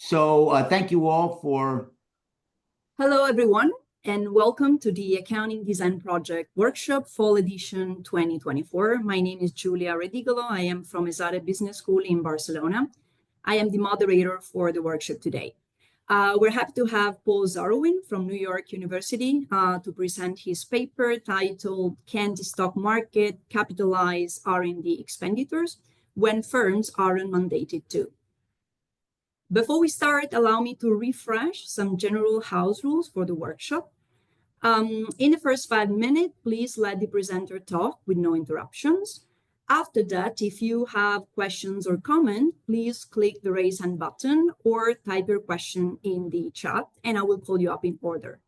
Thank you all for. Hello, everyone, and welcome to the Accounting Design Project Workshop Fall Edition 2024. My name is Giulia Redigolo. I am from Esade Business School in Barcelona. I am the moderator for the workshop today. We're happy to have Paul Zarowin from New York University to present his paper titled "Can the Stock Market Capitalize R&D Expenditures When Firms Aren't Mandated to?" Before we start, allow me to refresh some general house rules for the workshop. In the first 5 minutes, please let the presenter talk with no interruptions. After that, if you have questions or comments, please click the raise hand button or type your question in the chat, and I will call you up in order.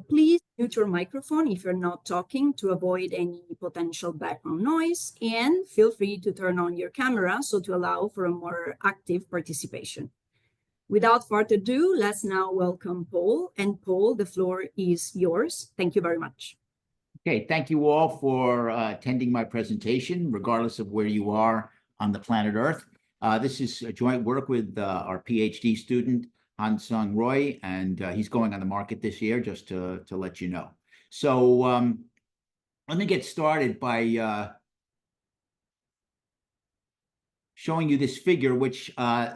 Please mute your microphone if you're not talking to avoid any potential background noise, and feel free to turn on your camera so to allow for a more active participation. Without further ado, let's now welcome Paul. And Paul, the floor is yours. Thank you very much. Okay, thank you all for attending my presentation, regardless of where you are on the planet Earth. This is a joint work with our PhD student, Han-Sung Roy, and he's going on the market this year, just to let you know. So let me get started by showing you this figure, which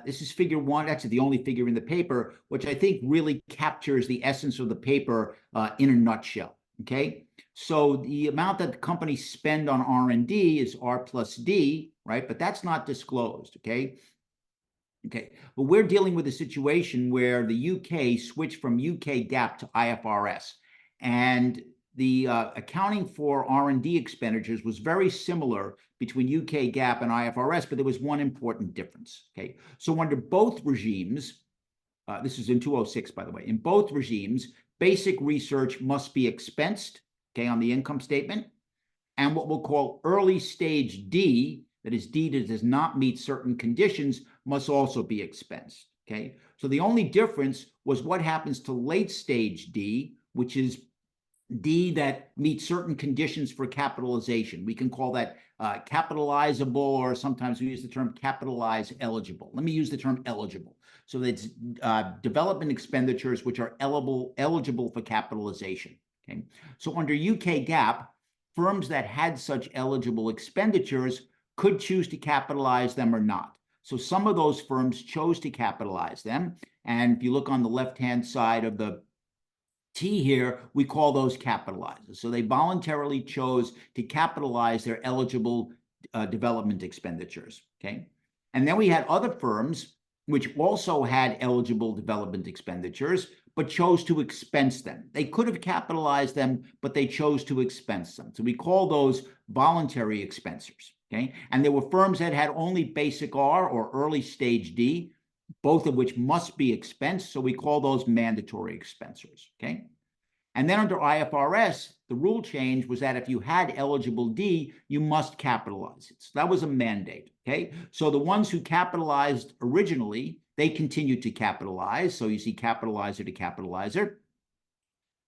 this is figure one. That's the only figure in the paper, which I think really captures the essence of the paper in a nutshell, okay? So the amount that the companies spend on R&D is R plus D, right? But that's not disclosed, okay? Okay, but we're dealing with a situation where the UK switched from UK GAAP to IFRS, and the accounting for R&D expenditures was very similar between UK GAAP and IFRS, but there was one important difference, okay? So under both regimes, this is in 2006, by the way, in both regimes, basic research must be expensed, okay, on the income statement, and what we'll call early stage D, that is D that does not meet certain conditions, must also be expensed, okay? So the only difference was what happens to late stage D, which is D that meets certain conditions for capitalization. We can call that capitalizable, or sometimes we use the term capitalize eligible. Let me use the term eligible. So that's development expenditures which are eligible for capitalization, okay? So under UK GAAP, firms that had such eligible expenditures could choose to capitalize them or not. So some of those firms chose to capitalize them. And if you look on the left-hand side of the T here, we call those capitalizers. So they voluntarily chose to capitalize their eligible development expenditures, okay? And then we had other firms which also had eligible development expenditures, but chose to expense them. They could have capitalized them, but they chose to expense them. So we call those voluntary expensers, okay? And there were firms that had only basic R or early stage D, both of which must be expensed, so we call those mandatory expensers, okay? And then under IFRS, the rule change was that if you had eligible D, you must capitalize it. So that was a mandate, okay? So the ones who capitalized originally, they continued to capitalize. So you see capitalizer to capitalizer.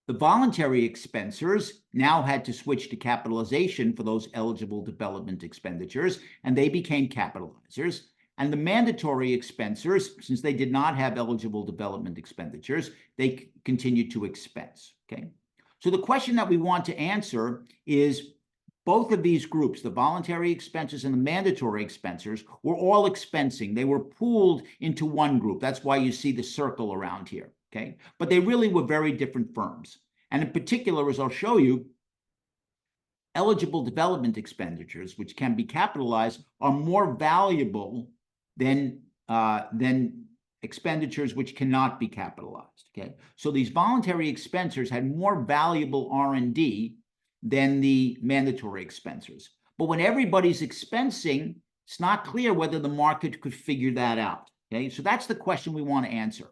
The voluntary expensers now had to switch to capitalization for those eligible development expenditures, and they became capitalizers. And the mandatory expensers, since they did not have eligible development expenditures, they continued to expense, okay? So the question that we want to answer is, both of these groups, the voluntary expenses and the mandatory expensers, were all expensing. They were pooled into one group. That's why you see the circle around here, okay? But they really were very different firms. And in particular, as I'll show you, eligible development expenditures, which can be capitalized, are more valuable than expenditures which cannot be capitalized, okay? So these voluntary expensers had more valuable R&D than the mandatory expensers. But when everybody's expensing, it's not clear whether the market could figure that out, okay? So that's the question we want to answer.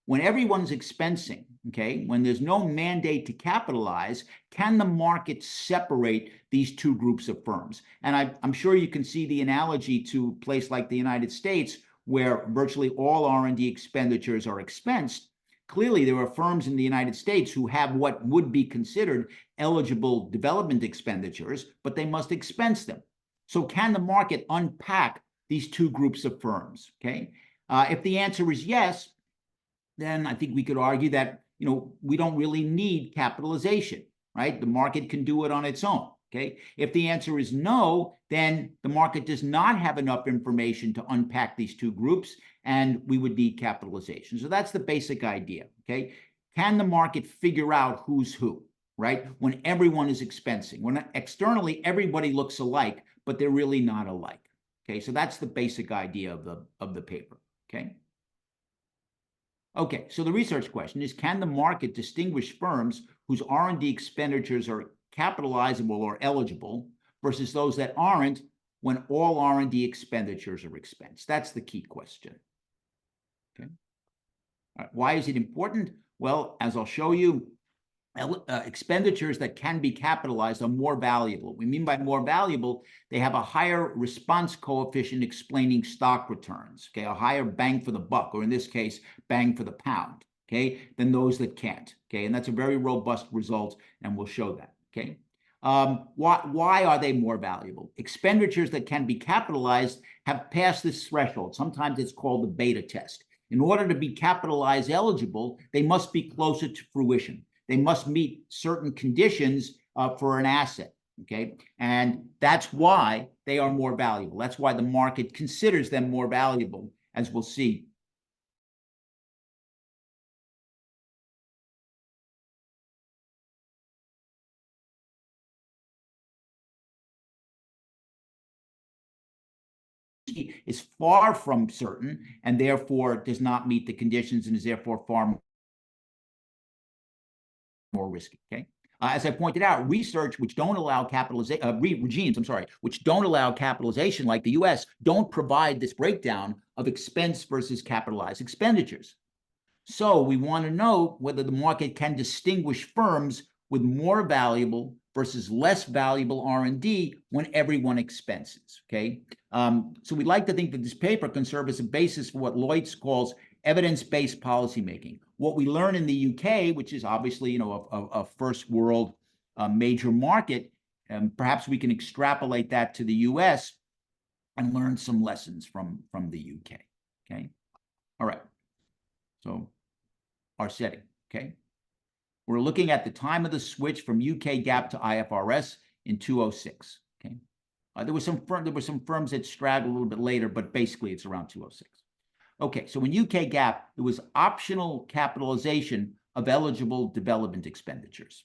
When everyone's expensing, okay, when there's no mandate to capitalize, can the market separate these two groups of firms? And I'm sure you can see the analogy to a place like the United States, where virtually all R&D expenditures are expensed. Clearly, there are firms in the United States who have what would be considered eligible development expenditures, but they must expense them. So can the market unpack these two groups of firms, okay? If the answer is yes, then I think we could argue that, we don't really need capitalization, right? The market can do it on its own, okay? If the answer is no, then the market does not have enough information to unpack these two groups, and we would need capitalization. So that's the basic idea, okay? Can the market figure out who's who, right? When everyone is expensing, when externally everybody looks alike, but they're really not alike, okay? So that's the basic idea of the paper, okay? Okay, so the research question is, can the market distinguish firms whose R&D expenditures are capitalizable or eligible versus those that aren't when all R&D expenditures are expensed? That's the key question. Okay. All right. Why is it important? Well, as I'll show you, expenditures that can be capitalized are more valuable. What we mean by more valuable, they have a higher response coefficient explaining stock returns, okay, a higher bang for the buck, or in this case, bang for the pound, okay, than those that can't, okay, and that's a very robust result, and we'll show that, okay. Why are they more valuable? Expenditures that can be capitalized have passed this threshold. Sometimes it's called the beta test. In order to be capitalized eligible, they must be closer to fruition. They must meet certain conditions for an asset, okay? And that's why they are more valuable. That's why the market considers them more valuable, as we'll see. Is far from certain and therefore does not meet the conditions and is therefore far more risky, okay? As I pointed out, research which don't allow capitalization, regimes, which don't allow capitalization like the US don't provide this breakdown of expense versus capitalized expenditures. So we want to know whether the market can distinguish firms with more valuable versus less valuable R&D when everyone expenses, okay? So we'd like to think that this paper can serve as a basis for what Lloyds calls evidence-based policymaking. What we learn in the UK, which is obviously, a first world major market, perhaps we can extrapolate that to the US and learn some lessons from the UK, okay? All right, so our setting, okay? We're looking at the time of the switch from UK GAAP to IFRS in 2006, okay? There were some firms that straggled a little bit later, but basically it's around 2006. Okay, so in UK GAAP, there was optional capitalization of eligible development expenditures.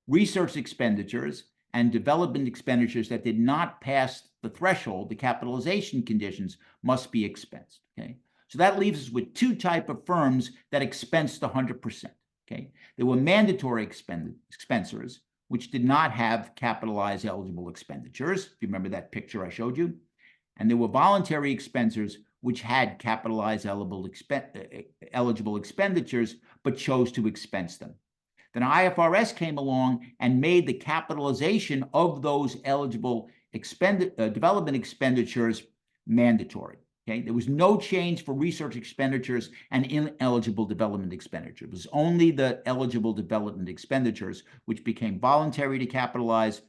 Research expenditures and development expenditures that did not pass the threshold, the capitalization conditions, must be expensed, okay? So that leaves us with two types of firms that expensed 100%, okay? There were mandatory expenditures, which did not have capitalized eligible expenditures, if you remember that picture I showed you. And there were voluntary expenditures, which had capitalized eligible expenditures, but chose to expense them. Then IFRS came along and made the capitalization of those eligible development expenditures mandatory. Okay, there was no change for research expenditures and ineligible development expenditures. It was only the eligible development expenditures which became voluntary to capitalize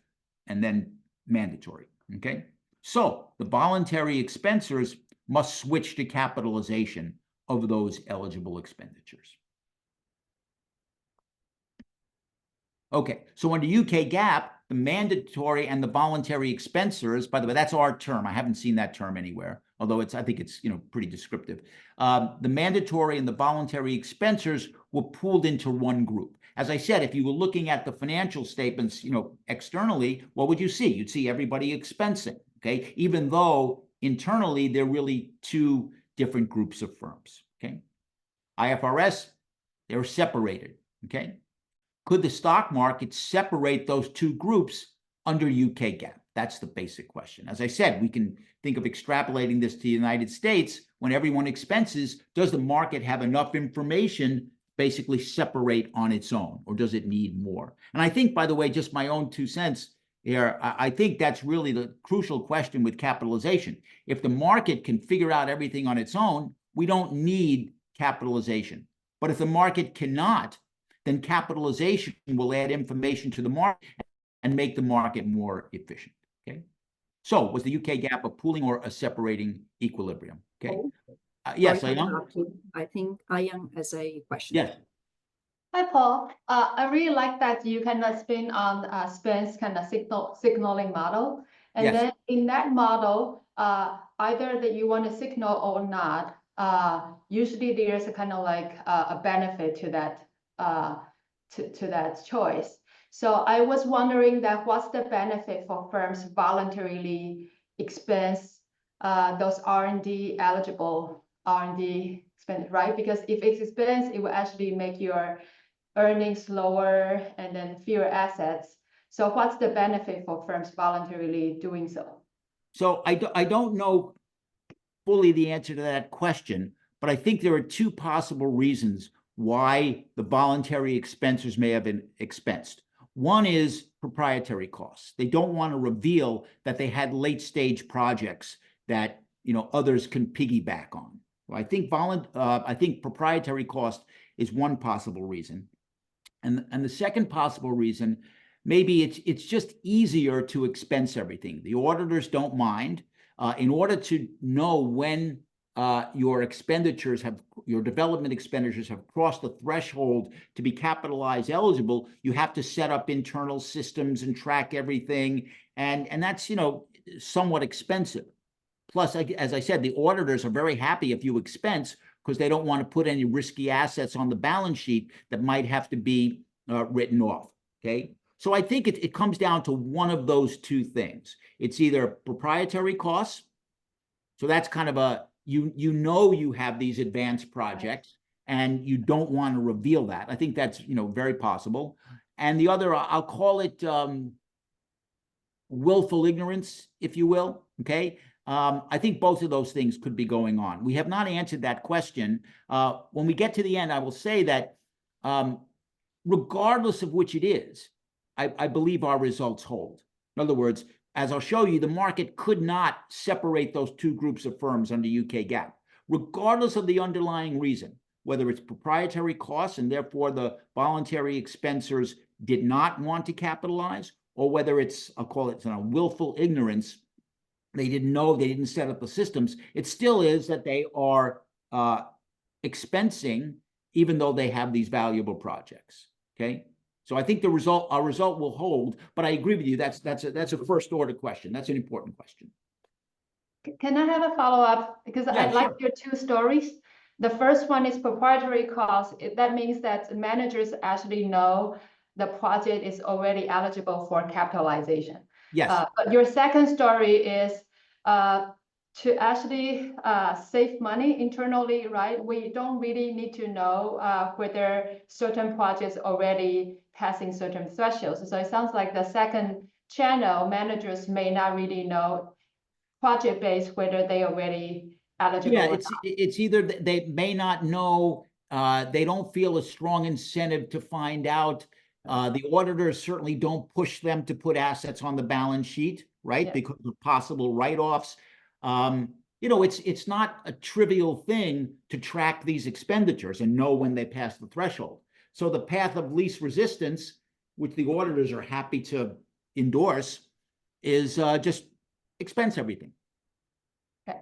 and then mandatory. Okay, so the voluntary expenditures must switch to capitalization of those eligible expenditures. Okay, so under UK GAAP, the mandatory and the voluntary expenditures, by the way, that's our term. I haven't seen that term anywhere, although I think it's pretty descriptive. The mandatory and the voluntary expenditures were pooled into one group. As I said, if you were looking at the financial statements, externally, what would you see? You'd see everybody expensing, okay? Even though internally they're really two different groups of firms, okay? IFRS, they're separated, okay? Could the stock market separate those two groups under UK GAAP? That's the basic question. As I said, we can think of extrapolating this to the United States. When everyone expenses, does the market have enough information basically separate on its own, or does it need more? And I think, by the way, just my own 2 cents here, I think that's really the crucial question with capitalization. If the market can figure out everything on its own, we don't need capitalization. But if the market cannot, then capitalization will add information to the market and make the market more efficient, okay? So was the UK GAAP a pooling or a separating equilibrium, okay? Yes, Sorry, Ayang? I think Ayang has a question. Yes. Hi, Paul. I really like that you kind of spin on Spence kind of signaling model. And Yes. then in that model, either that you want to signal or not, usually there's a kind of like a benefit to that to that choice. So I was wondering that what's the benefit for firms voluntarily expense those R&D eligible R&D spend, right? Because if it's expense, it will actually make your earnings lower and then fewer assets. So what's the benefit for firms voluntarily doing so? So I don't know fully the answer to that question, but I think there are two possible reasons why the voluntary expensors may have been expensed. One is proprietary costs. They don't want to reveal that they had late stage projects that others can piggyback on. I think proprietary cost is one possible reason. And the second possible reason, maybe it's just easier to expense everything. The auditors don't mind. In order to know when your development expenditures have crossed the threshold to be capitalized eligible, you have to set up internal systems and track everything. And that's, somewhat expensive. Plus, as I said, the auditors are very happy if you expense because they don't want to put any risky assets on the balance sheet that might have to be written off, okay? So I think it comes down to one of those two things. It's either proprietary costs, so that's kind of you have these advanced projects and you don't want to reveal that. I think that's, very possible. And the other, I'll call it willful ignorance, if you will, okay? I think both of those things could be going on. We have not answered that question. When we get to the end, I will say that regardless of which it is, I believe our results hold. In other words, as I'll show you, the market could not separate those two groups of firms under UK GAAP, regardless of the underlying reason, whether it's proprietary costs and therefore the voluntary expensors did not want to capitalize, or whether it's, I'll call it willful ignorance, they didn't know, they didn't set up the systems. It still is that they are expensing even though they have these valuable projects, okay? So I think our result will hold, but I agree with you, that's a first order question. That's an important question. Can I have a follow-up? Because Yeah, I like sure. your two stories. The first one is proprietary costs. That means that managers actually know the project is already eligible for capitalization. Yes. But your second story is to actually save money internally, right? We don't really need to know whether certain projects already passing certain thresholds. So it sounds like the second channel, managers may not really know project-based whether they already eligible. Yeah, it's either they may not know, they don't feel a strong incentive to find out. The auditors certainly don't push them to put assets on the balance sheet, right? Yeah. Because of possible write-offs. It's not a trivial thing to track these expenditures and know when they pass the threshold. So the path of least resistance, which the auditors are happy to endorse, is just expense everything. Okay.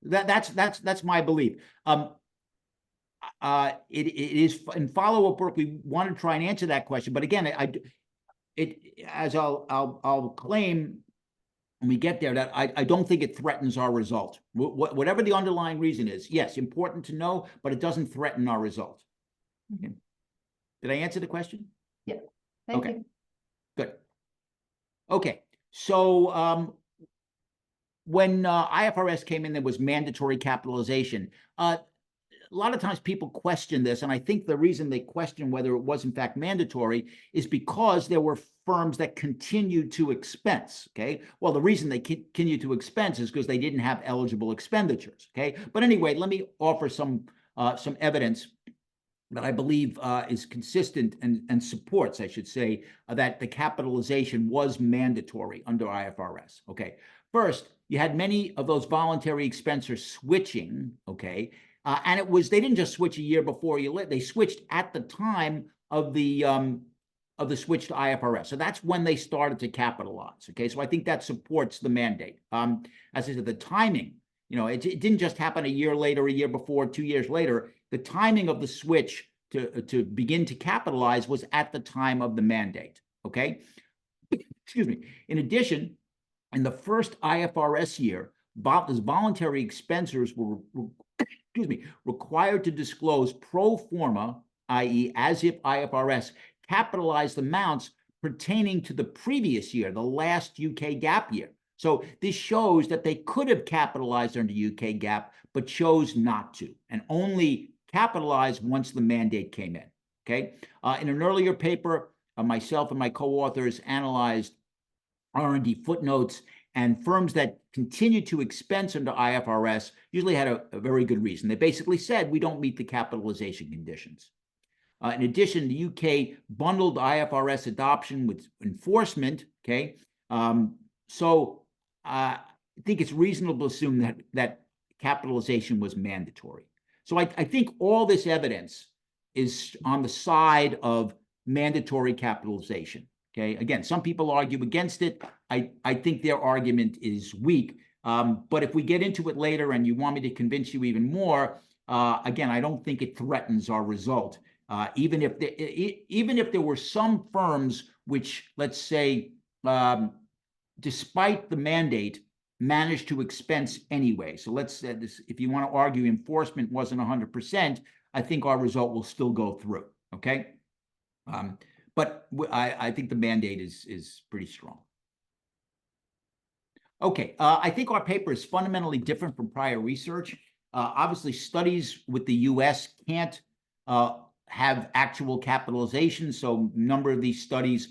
That's my belief. It is in follow-up work. We want to try and answer that question, but again, as I'll claim when we get there, that I don't think it threatens our result. Whatever the underlying reason is, yes, important to know, but it doesn't threaten our result. Okay. Did I answer the question? Yeah. Thank Okay. you. Good. Okay. So when IFRS came in, there was mandatory capitalization. A lot of times people question this, and I think the reason they question whether it was in fact mandatory is because there were firms that continued to expense, okay? Well, the reason they continue to expense is because they didn't have eligible expenditures, okay? But anyway, let me offer some evidence that I believe is consistent and supports, I should say, that the capitalization was mandatory under IFRS, okay? First, you had many of those voluntary expensors switching, okay? And they didn't just switch a year before they switched at the time of the switch to IFRS. So that's when they started to capitalize, okay? So I think that supports the mandate. As I said, the timing it didn't just happen a year later, a year before, 2 years later. The timing of the switch to begin to capitalize was at the time of the mandate, okay? Excuse me. In addition, in the first IFRS year, voluntary expenditures were required to disclose pro forma, i.e., as if IFRS capitalized amounts pertaining to the previous year, the last UK GAAP year. So this shows that they could have capitalized under UK GAAP, but chose not to, and only capitalized once the mandate came in, okay? In an earlier paper, myself and my co-authors analyzed R&D footnotes, and firms that continued to expense under IFRS usually had a very good reason. They basically said, we don't meet the capitalization conditions. In addition, the UK bundled IFRS adoption with enforcement, okay? So I think it's reasonable to assume that capitalization was mandatory. So I think all this evidence is on the side of mandatory capitalization. Okay. Again, some people argue against it. I think their argument is weak. But if we get into it later and you want me to convince you even more, again, I don't think it threatens our result. Even if there were some firms which, let's say, despite the mandate, managed to expense anyway. So let's say this, if you want to argue enforcement wasn't 100%, I think our result will still go through. Okay. But I think the mandate is pretty strong. Okay, I think our paper is fundamentally different from prior research. Obviously, studies with the US can't have actual capitalization, so a number of these studies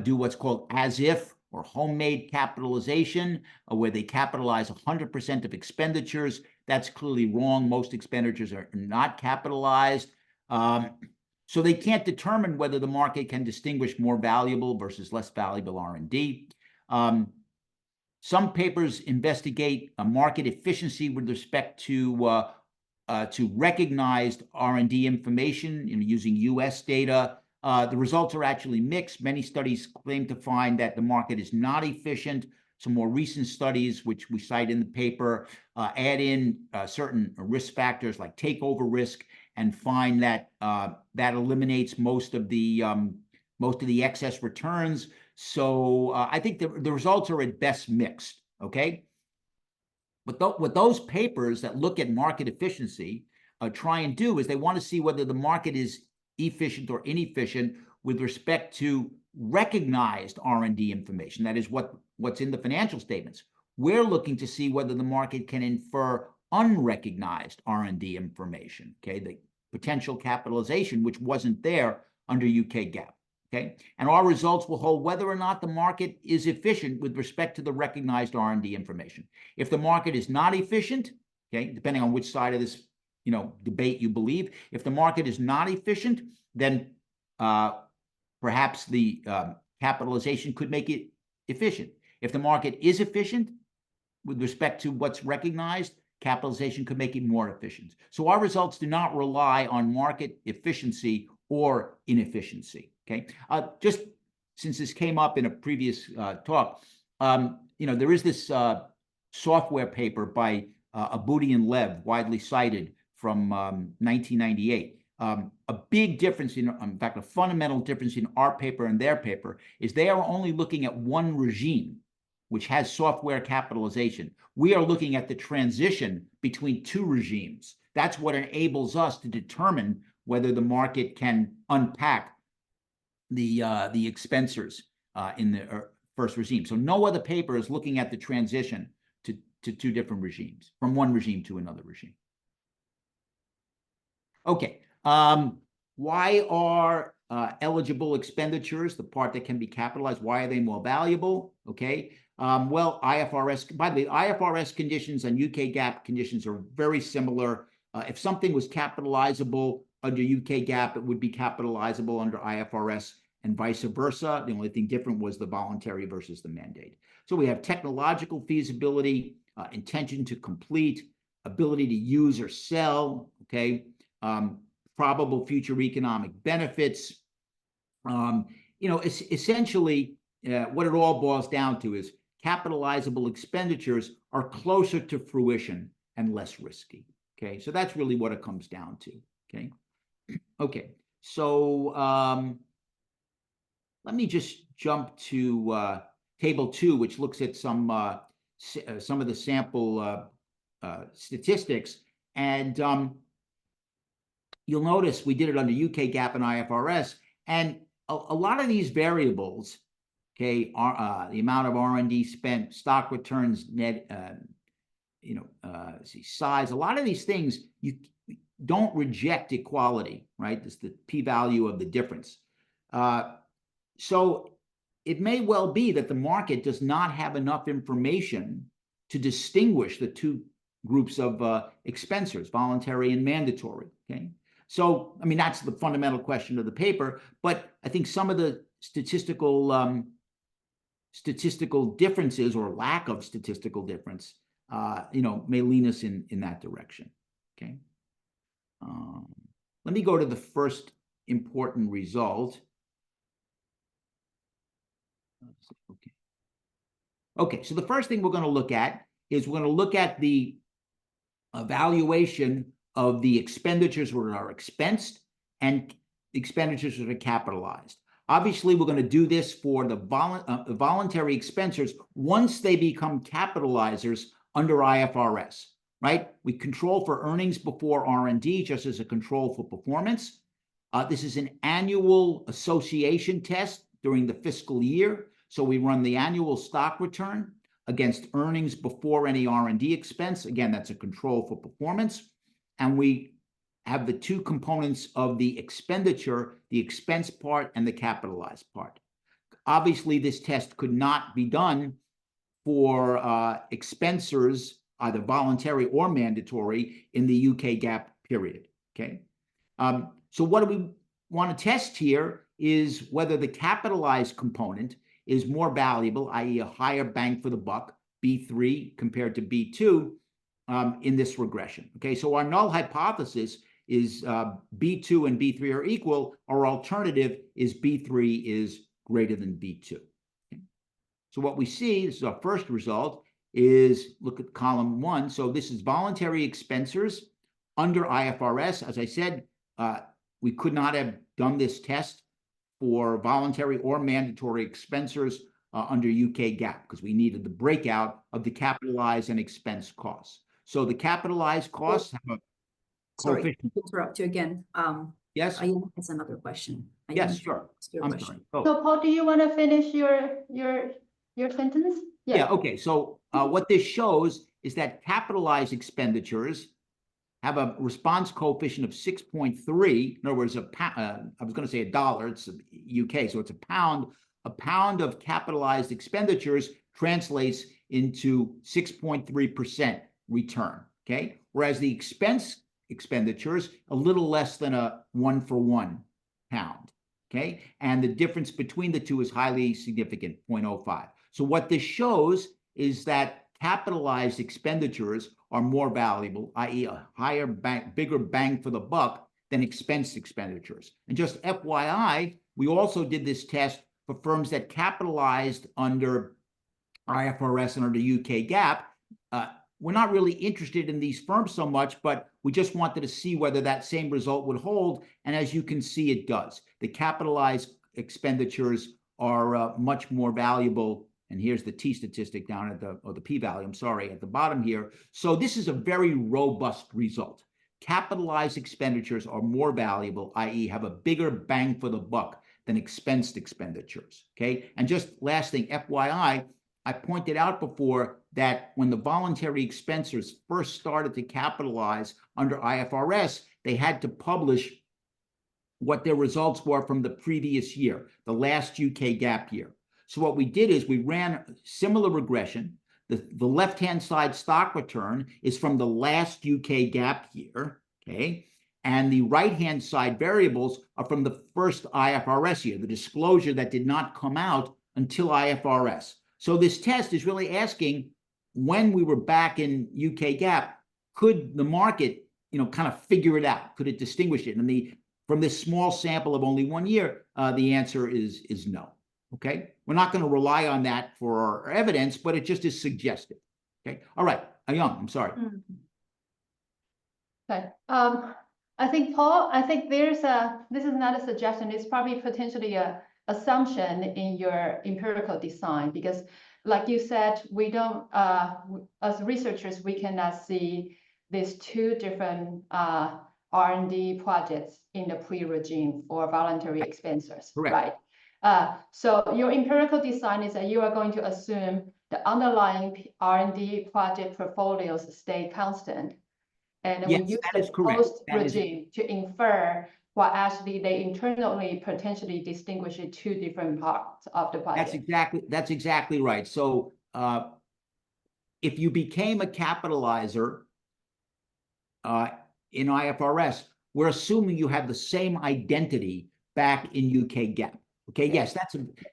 do what's called as if or homemade capitalization, where they capitalize 100% of expenditures. That's clearly wrong. Most expenditures are not capitalized. So they can't determine whether the market can distinguish more valuable versus less valuable R&D. Some papers investigate market efficiency with respect to recognized R&D information using US data. The results are actually mixed. Many studies claim to find that the market is not efficient. Some more recent studies, which we cite in the paper, add in certain risk factors like takeover risk, and find that that eliminates most of the excess returns. So I think the results are at best mixed. Okay, but what those papers that look at market efficiency try and do is they want to see whether the market is efficient or inefficient with respect to recognized R&D information. That is what's in the financial statements. We're looking to see whether the market can infer unrecognized R&D information, okay, the potential capitalization, which wasn't there under UK GAAP, okay? And our results will hold whether or not the market is efficient with respect to the recognized R&D information. If the market is not efficient, okay, depending on which side of this debate you believe, if the market is not efficient, then perhaps the capitalization could make it efficient. If the market is efficient with respect to what's recognized, capitalization could make it more efficient. So our results do not rely on market efficiency or inefficiency. Okay, just since this came up in a previous talk, there is this software paper by Abudi and Lev, widely cited, from 1998. A big difference in fact, a fundamental difference in our paper and their paper is they are only looking at one regime, which has software capitalization. We are looking at the transition between two regimes. That's what enables us to determine whether the market can unpack the expensors in the first regime. So no other paper is looking at the transition to two different regimes, from one regime to another regime. Okay, why are eligible expenditures, the part that can be capitalized, why are they more valuable? Okay, well, IFRS, by the way, IFRS conditions and UK GAAP conditions are very similar. If something was capitalizable under UK GAAP, it would be capitalizable under IFRS and vice versa. The only thing different was the voluntary versus the mandate. So we have technological feasibility, intention to complete, ability to use or sell, okay, probable future economic benefits. Essentially, what it all boils down to is capitalizable expenditures are closer to fruition and less risky. Okay, so that's really what it comes down to. Okay, okay. So let me just jump to table 2, which looks at some of the sample statistics, and you'll notice we did it under UK GAAP and IFRS, and a lot of these variables, okay, are the amount of R&D spent, stock returns, net, size. A lot of these things you don't reject equality, right? It's the p-value of the difference. So it may well be that the market does not have enough information to distinguish the two groups of expensors, voluntary and mandatory. Okay, so I mean that's the fundamental question of the paper. But I think some of the statistical differences or lack of statistical difference, may lean us in that direction. Okay, let me go to the first important result. Okay. Okay, so the first thing we're going to look at is we're going to look at the evaluation of the expenditures that are expensed and expenditures that are capitalized. Obviously, we're going to do this for the voluntary expenditures once they become capitalizers under IFRS, right? We control for earnings before R&D just as a control for performance. This is an annual association test during the fiscal year. So we run the annual stock return against earnings before any R&D expense. Again, that's a control for performance. And we have the two components of the expenditure, the expense part and the capitalized part. Obviously, this test could not be done for expensors, either voluntary or mandatory, in the UK GAAP period. Okay. So what do we want to test here is whether the capitalized component is more valuable, i.e. a higher bang for the buck, B3 compared to B2 in this regression. Okay, so our null hypothesis is B2 and B3 are equal. Our alternative is B3 is greater than B2. Okay. So what we see, this is our first result, is look at column 1. So this is voluntary expenditures under IFRS. As I said, we could not have done this test for voluntary or mandatory expenditures under UK GAAP because we needed the breakout of the capitalized and expense costs. So the capitalized costs have a Sorry to interrupt you again. Yes? I has another question. Yes, sure. I'm sorry. Oh. So Paul, do you want to finish your sentence? Yeah, okay. So what this shows is that capitalized expenditures have a response coefficient of 6.3. In other words, I was going to say $1. It's UK, so it's a pound. A pound of capitalized expenditures translates into 6.3% return. Okay, whereas the expense expenditures a little less than a 1-for-1 pound. Okay, and the difference between the two is highly significant, 0.05. So what this shows is that capitalized expenditures are more valuable, i.e. a higher bigger bang for the buck than expensed expenditures. And just FYI, we also did this test for firms that capitalized under IFRS and under UK GAAP. We're not really interested in these firms so much, but we just wanted to see whether that same result would hold. And as you can see, it does. The capitalized expenditures are much more valuable. And here's the T statistic down at the p-value, I'm sorry, at the bottom here. So this is a very robust result. Capitalized expenditures are more valuable, i.e. have a bigger bang for the buck than expensed expenditures, okay? And just last thing, FYI, I pointed out before that when the voluntary expenditures first started to capitalize under IFRS, they had to publish what their results were from the previous year, the last UK GAAP year. So what we did is we ran a similar regression. The left-hand side stock return is from the last UK GAAP year, okay? And the right-hand side variables are from the first IFRS year, the disclosure that did not come out until IFRS. So this test is really asking, when we were back in UK GAAP, could the market, kind of figure it out? Could it distinguish it? And from this small sample of only 1 year, the answer is no. Okay, we're not going to rely on that for our evidence, but it just is suggestive. Okay, all right, Young, I'm sorry. Okay. I think, Paul, this is not a suggestion, it's probably potentially a assumption in your empirical design, because like you said, we don't, as researchers, we cannot see these two different R&D projects in the pre-regime for voluntary expensers, Correct. right? So your empirical design is that you are going to assume the underlying R&D project portfolios stay constant. And we Yes, use that the is correct. post regime to infer what actually they internally potentially distinguish two different parts of the project. That's exactly right. So if you became a capitalizer in IFRS, we're assuming you have the same identity back in UK GAAP. Okay, yes,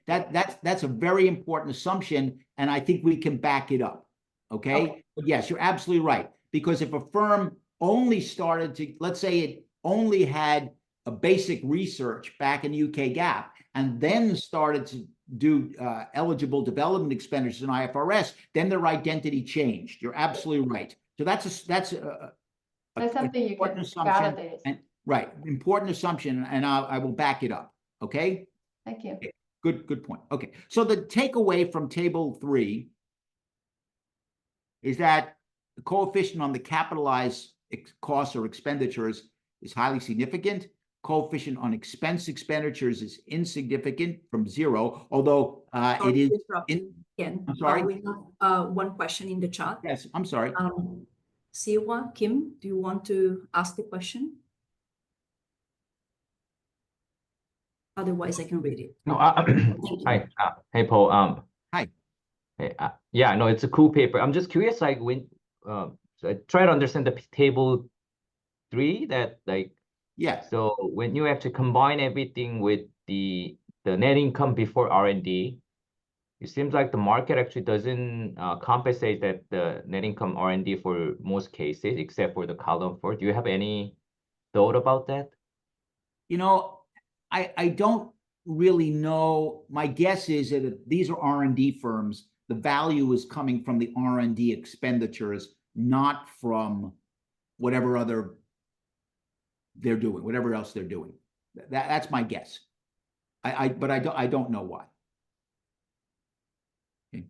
that's a very important assumption, and I think we can back it up. Okay, but yes, you're absolutely right, because if a firm only started to, let's say it only had a basic research back in UK GAAP and then started to do eligible development expenditures in IFRS, then their identity changed. You're absolutely right. So that's something you can assumption, validate. and right, important assumption, and I will back it up. Okay. Thank you. Okay. Good point. Okay, so the takeaway from table 3 is that the coefficient on the capitalized costs or expenditures is highly significant. Coefficient on expense expenditures is insignificant from 0, although it is again. I'm sorry. We have one question in the chat. Yes, I'm sorry. Siwa, Kim, do you want to ask the question? Otherwise, I can read it. No, hi, hey Paul. Hi. Hey, yeah, no, it's a cool paper. I'm just curious, like when, so I try to understand the table 3 that like. Yeah. So when you actually combine everything with the net income before R&D, it seems like the market actually doesn't compensate that the net income R&D for most cases, except for the column 4. Do you have any thought about that? You know, I don't really know. My guess is that if these are R&D firms, the value is coming from the R&D expenditures, not from whatever other they're doing, whatever else they're doing. That's my guess. But I don't know why. Okay.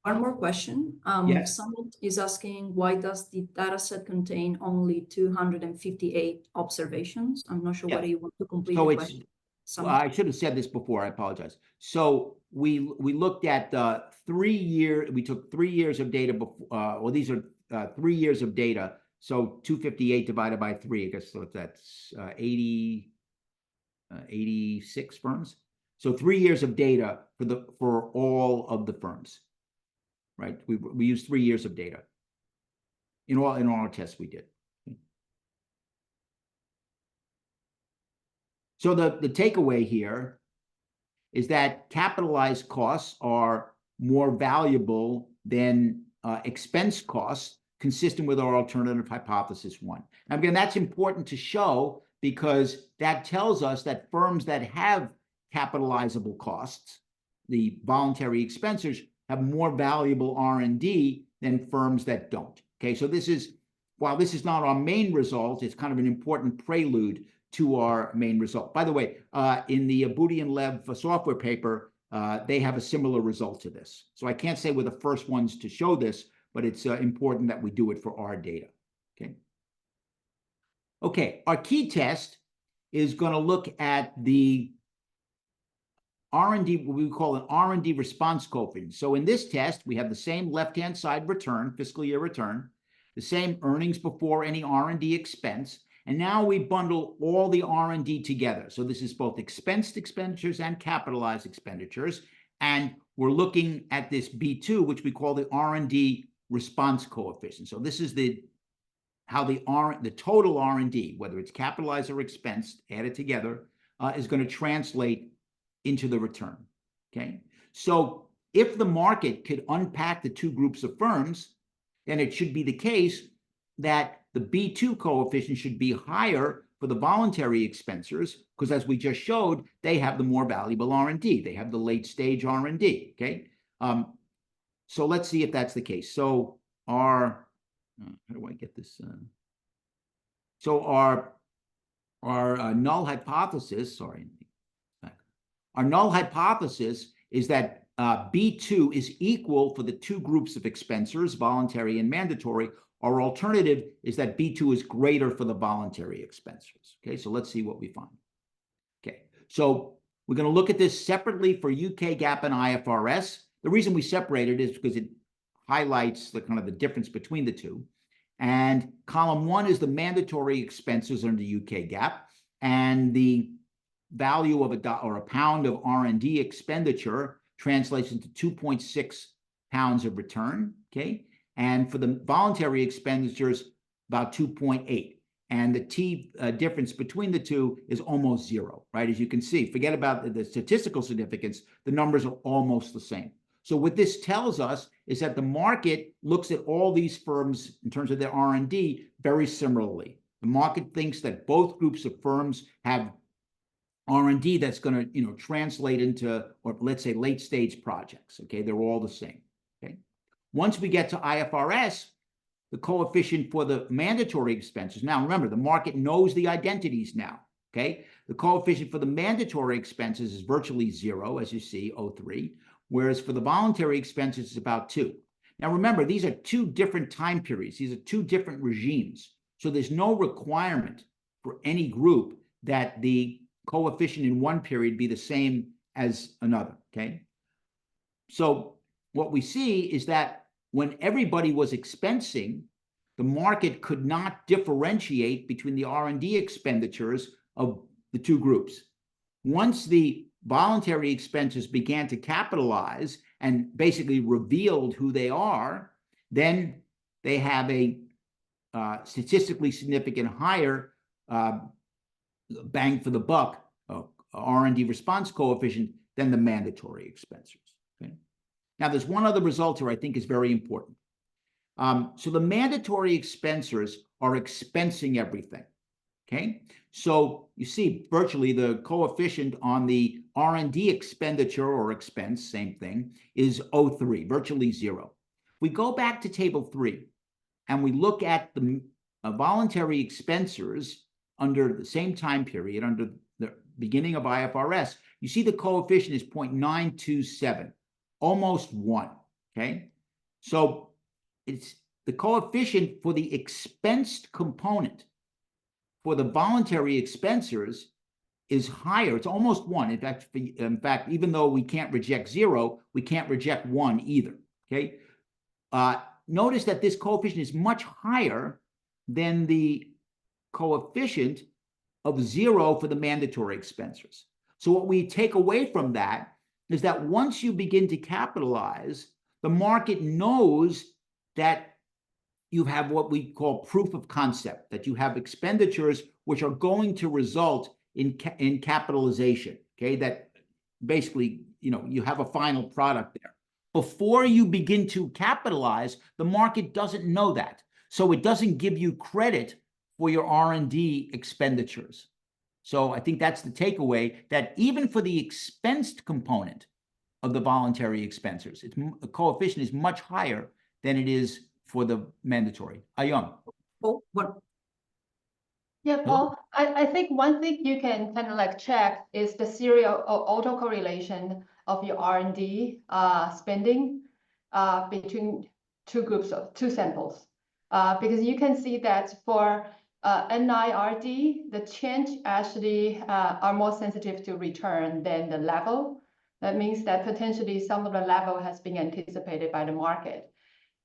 One more question. Yes. Someone is asking, why does the data set contain only 258 observations? I'm not sure whether you want to complete the question. Well, I should have said this before. I apologize. So we looked at 3 years. We took 3 years of data before. Well, these are 3 years of data. So 258 divided by 3, I guess so that's 86 firms. So 3 years of data for all of the firms, right? We used 3 years of data in all our tests we did. So the takeaway here is that capitalized costs are more valuable than expense costs, consistent with our alternative hypothesis 1. Now, again, that's important to show because that tells us that firms that have capitalizable costs, the voluntary expenditures, have more valuable R&D than firms that don't. Okay, so while this is not our main result, it's kind of an important prelude to our main result. By the way, in the Booty and Lev software paper, they have a similar result to this. So I can't say we're the first ones to show this, but it's important that we do it for our data. Okay, our key test is going to look at the R&D, what we call an R&D response coefficient. So in this test, we have the same left-hand side return, fiscal year return, the same earnings before any R&D expense, and now we bundle all the R&D together. So this is both expensed expenditures and capitalized expenditures, and we're looking at this B2, which we call the R&D response coefficient. So this is how the total R&D, whether it's capitalized or expensed, added together, is going to translate into the return. Okay, so if the market could unpack the two groups of firms, then it should be the case that the B2 coefficient should be higher for the voluntary expenditures, because as we just showed, they have the more valuable R&D. They have the late stage R&D. Okay, so let's see if that's the case. So how do I get this? So our null hypothesis, our null hypothesis is that B2 is equal for the two groups of expensors, voluntary and mandatory. Our alternative is that B2 is greater for the voluntary expensors. Okay, so let's see what we find. Okay, so we're going to look at this separately for UK GAAP and IFRS. The reason we separated is because it highlights the kind of the difference between the two. And column 1 is the mandatory expenses under UK GAAP, and the value of a pound of R&D expenditure translates into 2.6 pounds of return. Okay, and for the voluntary expenditures, about 2.8. And the T difference between the two is almost 0, right? As you can see, forget about the statistical significance, the numbers are almost the same. So what this tells us is that the market looks at all these firms in terms of their R&D very similarly. The market thinks that both groups of firms have R&D that's going to, translate into, or let's say, late stage projects. Okay, they're all the same. Okay, once we get to IFRS, the coefficient for the mandatory expenses. Now, remember, the market knows the identities now. Okay, the coefficient for the mandatory expenses is virtually 0, as you see, 0.3, whereas for the voluntary expenses, it's about 2. Now, remember, these are two different time periods. These are two different regimes. So there's no requirement for any group that the coefficient in one period be the same as another. Okay, so what we see is that when everybody was expensing, the market could not differentiate between the R&D expenditures of the two groups. Once the voluntary expenses began to capitalize and basically revealed who they are, then they have a statistically significant higher bang for the buck R&D response coefficient than the mandatory expensors. Okay? Now, there's one other result here I think is very important. So the mandatory expensors are expensing everything. Okay, so you see virtually the coefficient on the R&D expenditure or expense, same thing, is 0.3, virtually 0. We go back to table 3 and we look at the voluntary expensors under the same time period, under the beginning of IFRS, you see the coefficient is 0.927, almost 1. Okay, so it's the coefficient for the expensed component for the voluntary expensors is higher. It's almost 1. In fact, even though we can't reject 0, we can't reject 1 either. Okay. Notice that this coefficient is much higher than the coefficient of 0 for the mandatory expensors. So what we take away from that is that once you begin to capitalize, the market knows that you have what we call proof of concept, that you have expenditures which are going to result in capitalization, okay? That basically, you have a final product there. Before you begin to capitalize, the market doesn't know that. So it doesn't give you credit for your R&D expenditures. So I think that's the takeaway, that even for the expensed component of the voluntary expensors, the coefficient is much higher than it is for the mandatory. Ayong. Oh, what? Yeah, Paul, I think one thing you can kind of like check is the serial autocorrelation of your R&D spending between two samples. Because you can see that for NIRD, the change actually are more sensitive to return than the level. That means that potentially some of the level has been anticipated by the market.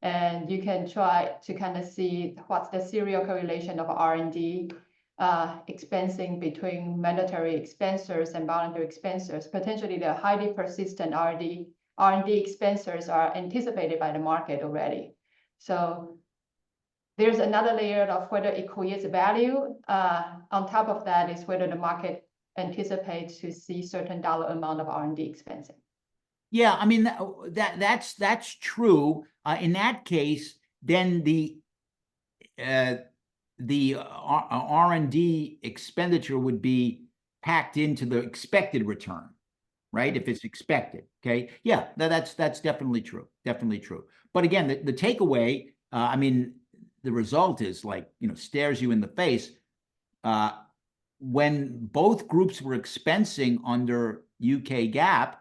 And you can try to kind of see what's the serial correlation of R&D expensing between mandatory expensors and voluntary expensors. Potentially the highly persistent R&D expensors are anticipated by the market already. So there's another layer of whether it creates value. On top of that is whether the market anticipates to see certain dollar amount of R&D expensing. Yeah, I mean, that's true. In that case, then the R&D expenditure would be packed into the expected return, right? If it's expected, okay? Yeah, that's definitely true, definitely true. But again, the takeaway, I mean, the result is like, stares you in the face. when both groups were expensing under UK GAAP,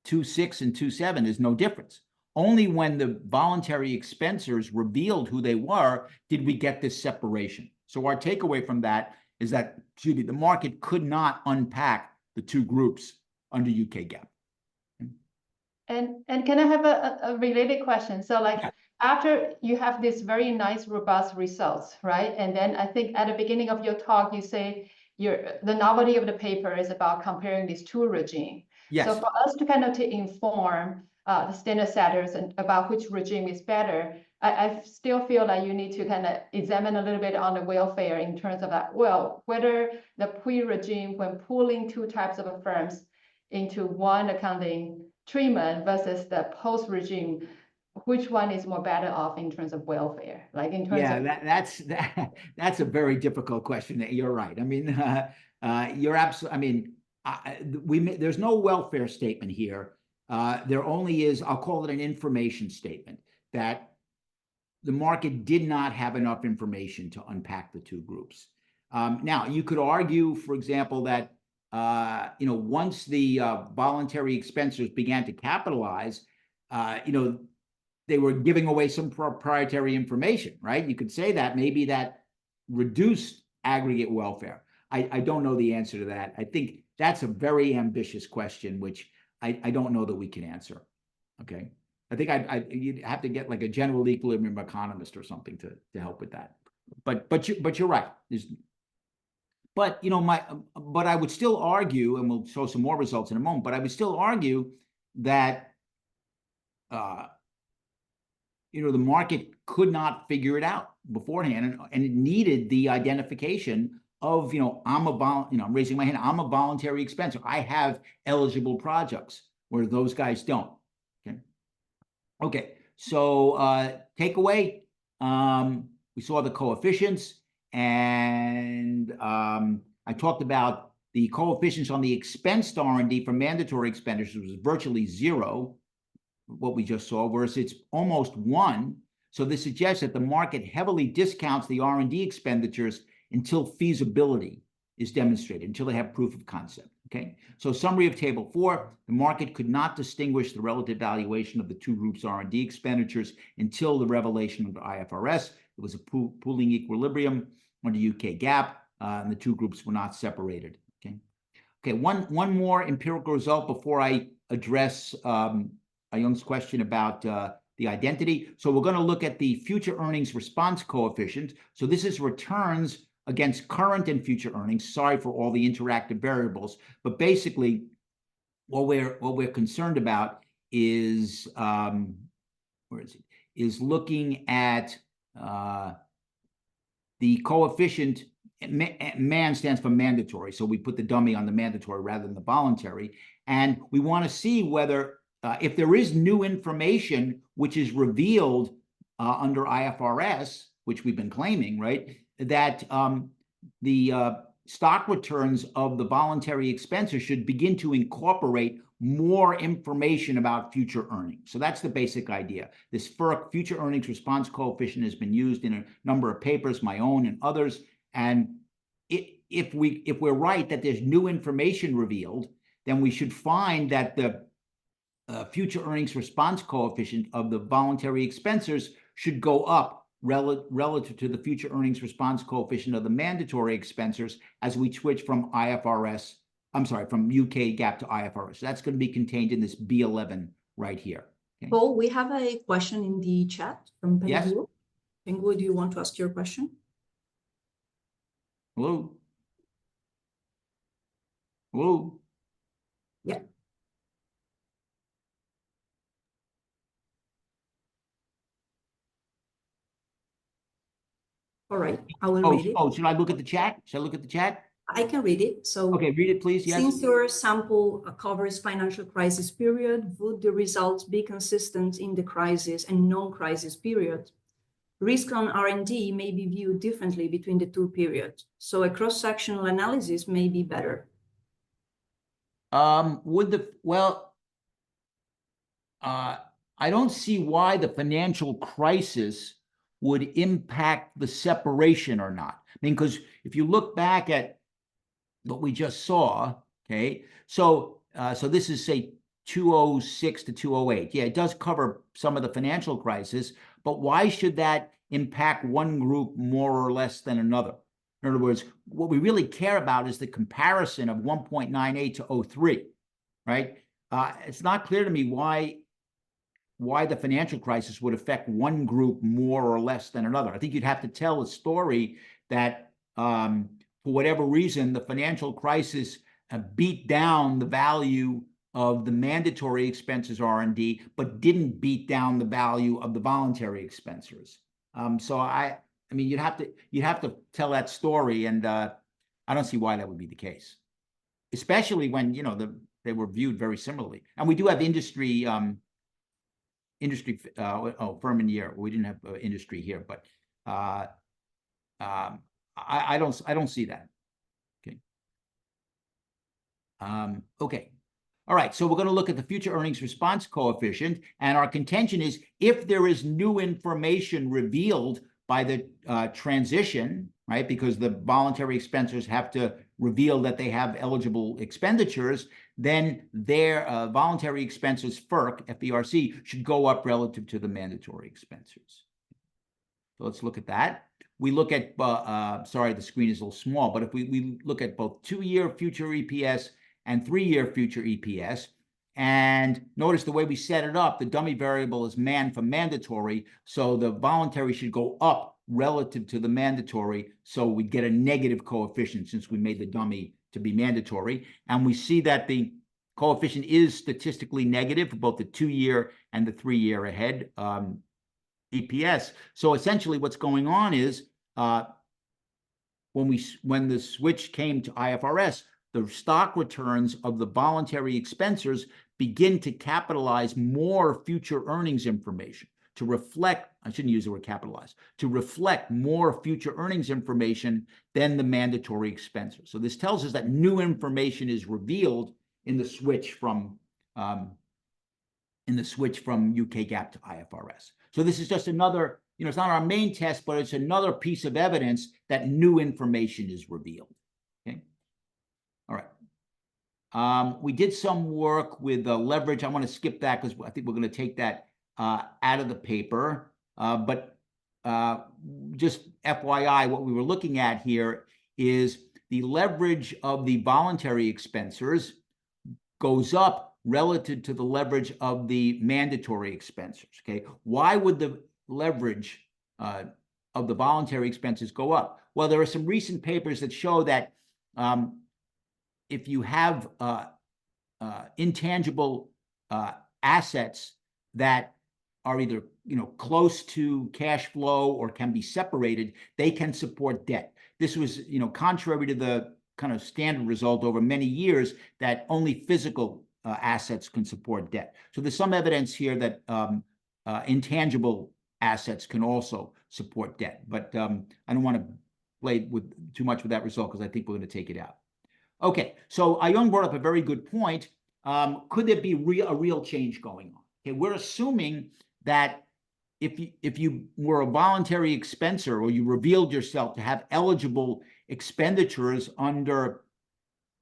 2.6 and 2.7 is no difference. Only when the voluntary expensers revealed who they were did we get this separation. So our takeaway from that is that, excuse me, the market could not unpack the two groups under UK GAAP. And can I have a related question? So like, after you have this very nice, robust results, right? And then I think at the beginning of your talk, you say the novelty of the paper is about comparing these two regimes. Yes. So for us to kind of to inform the standard setters and about which regime is better, I still feel like you need to kind of examine a little bit on the welfare in terms of that, well, whether the pre-regime, when pooling two types of firms into one accounting treatment versus the post-regime, which one is more better off in terms of welfare? Like in terms of that's a very difficult question. You're right. I mean, you're absolutely. I mean, there's no welfare statement here. There only is. I'll call it an information statement that the market did not have enough information to unpack the two groups. Now, you could argue, for example, that once the voluntary expensers began to capitalize, they were giving away some proprietary information, right? You could say that maybe that reduced aggregate welfare. I don't know the answer to that. I think that's a very ambitious question, which I don't know that we can answer. Okay. I think you'd have to get like a general equilibrium economist or something to help with that. But you're right. But I would still argue, and we'll show some more results in a moment, but I would still argue that the market could not figure it out beforehand, and it needed the identification of I'm raising my hand, I'm a voluntary expenser, I have eligible projects, where those guys don't. Okay, so takeaway, we saw the coefficients, and I talked about the coefficients on the expensed R&D for mandatory expenditures was virtually 0, what we just saw, whereas it's almost 1. So this suggests that the market heavily discounts the R&D expenditures until feasibility is demonstrated, until they have proof of concept. Okay, so summary of table 4, the market could not distinguish the relative valuation of the two groups' R&D expenditures until the revelation of the IFRS. It was a pooling equilibrium under UK GAAP, and the two groups were not separated. Okay. One more empirical result before I address Young's question about the identity. So we're going to look at the future earnings response coefficient. So this is returns against current and future earnings. Sorry for all the interactive variables, but basically what we're concerned about is is looking at the coefficient. MAN stands for mandatory, so we put the dummy on the mandatory rather than the voluntary, and we want to see whether if there is new information which is revealed under IFRS, which we've been claiming, right, that the stock returns of the voluntary expenses should begin to incorporate more information about future earnings. So that's the basic idea. This FERC future earnings response coefficient has been used in a number of papers, my own and others. And if we're right that there's new information revealed, then we should find that the future earnings response coefficient of the voluntary expensers should go up relative to the future earnings response coefficient of the mandatory expensers as we switch from from UK GAAP to IFRS. So that's going to be contained in this B11 right here. Okay. Paul, we have a question in the chat from Pengu. Yes. Pengu, do you want to ask your question? Hello? Hello? Yeah. All right, I will read it. Oh, should I look at the chat? Should I look at the chat? I can read it. So Okay, read it, please. Yes. since your sample covers financial crisis period, would the results be consistent in the crisis and non-crisis period? Risk on R&D may be viewed differently between the two periods, so a cross-sectional analysis may be better. I don't see why the financial crisis would impact the separation or not. I mean, because if you look back at what we just saw, okay, so this is, say, 2006 to 2008. Yeah, it does cover some of the financial crisis, but why should that impact one group more or less than another? In other words, what we really care about is the comparison of 1.98 to 03, right? It's not clear to me why the financial crisis would affect one group more or less than another. I think you'd have to tell a story that for whatever reason, the financial crisis beat down the value of the mandatory expenses R&D, but didn't beat down the value of the voluntary expenses. So I mean, you'd have to tell that story, and I don't see why that would be the case, especially when they were viewed very similarly. And we do have industry firm and year. We didn't have industry here, but I don't see that. Okay. Okay. All right, so we're going to look at the future earnings response coefficient, and our contention is if there is new information revealed by the transition, right, because the voluntary expenditures have to reveal that they have eligible expenditures, then their voluntary expenses, FERC, should go up relative to the mandatory expenditures. So let's look at that. We look at, sorry, the screen is a little small, but if we look at both 2-year future EPS and 3-year future EPS, and notice the way we set it up, the dummy variable is for mandatory, so the voluntary should go up relative to the mandatory, so we get a negative coefficient since we made the dummy to be mandatory. And we see that the coefficient is statistically negative for both the 2-year and the 3-year ahead EPS. So essentially what's going on is when the switch came to IFRS, the stock returns of the voluntary expenditures begin to capitalize more future earnings information to reflect, I shouldn't use the word capitalize, to reflect more future earnings information than the mandatory expenses. So this tells us that new information is revealed in the switch from UK GAAP to IFRS. So this is just another, it's not our main test, but it's another piece of evidence that new information is revealed. Okay. All right. We did some work with leverage. I want to skip that because I think we're going to take that out of the paper. But just FYI, what we were looking at here is the leverage of the voluntary expenditures goes up relative to the leverage of the mandatory expenses. Okay, why would the leverage of the voluntary expenses go up? Well, there are some recent papers that show that if you have intangible assets that are either close to cash flow or can be separated, they can support debt. This was contrary to the kind of standard result over many years that only physical assets can support debt. So there's some evidence here that intangible assets can also support debt, but I don't want to play too much with that result because I think we're going to take it out. Okay, so Ayung brought up a very good point. Could there be a real change going on? Okay, we're assuming that if you were a voluntary expenser or you revealed yourself to have eligible expenditures under